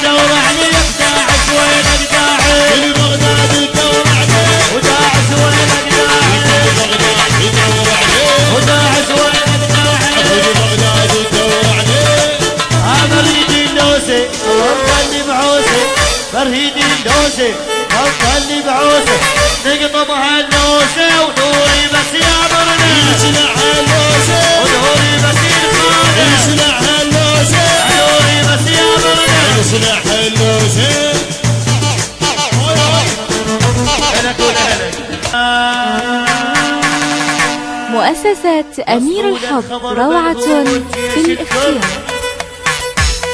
تدور عليك داعش وينك داعش كل بغداد تدور عليك وداعش وينك داعش بغداد تدور عليك وداعش وينك داعش كل بغداد تدور عليك برهيد اللوسي ومخلي بعوسي برهيد اللوسي ومخلي بعوسي نقطمها اللوسي ونوري بس يامرنا يسلعها اللوسي ونوري بس يدخلنا يسلعها اللوسي نوري بس يامرنا يسلعها اللوسي هلك ولا مؤسسة أمير الحب روعة في الاختيار.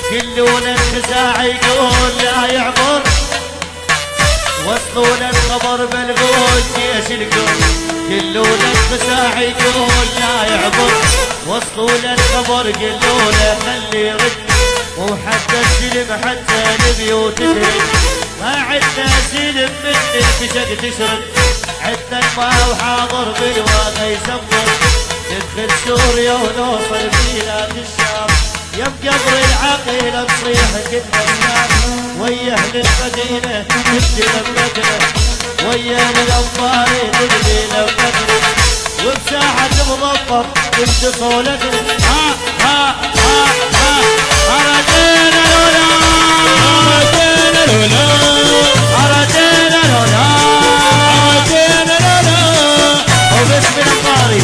كلون الخزاع يقول لا يعبر وصلوا الخبر بالقول جيش الكل كلون الخزاع يقول لا يعبر وصلوا الخبر قلوا له خلي يرد مو حتى السلم حتى البيوت ترد ما عدنا سلم من الكشك تشرد عدنا الماء وحاضر بالواقع يسمر ندخل سوريا ونوصل بلاد الشام يم قبر العقيل نصيح كلنا الناس ويا اهل المدينه تبدي لمتنا ويا اهل الانصار تبدي لمتنا وبساحه مظفر تبدي صولتنا ها ها ها ها اردينا لولا اردينا لولا اردينا لولا اردينا لولا وباسم الانصاري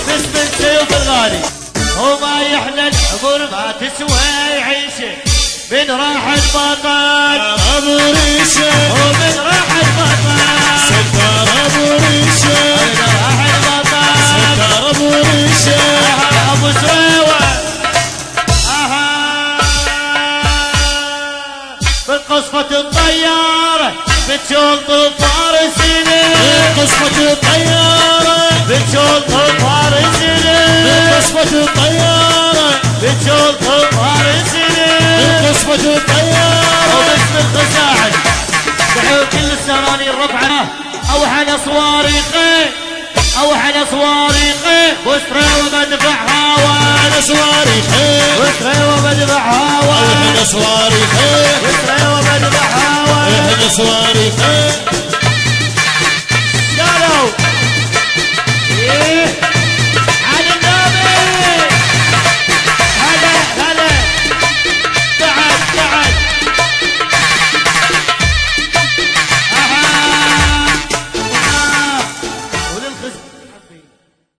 باسم السيوف الغالي وما يحلى العمر ما تسوى عيشه من راح البطل ابو ريشه ومن راح البطل ستار ابو ريشه من راح البطل ستار ابو ريشه ابو سويوه بقصفة الطيارة بتشوط فارسنا قصفة الطيارة بتشوط فارسنا قصفة الطيارة بتشوط فارسنا قصفة الطيارة وباسم الخزاعي دعوا كل السراني الرفعة اوحل صواريخي اوحل صواريخي بسرة ومدفع هوا على صواريخ بسرة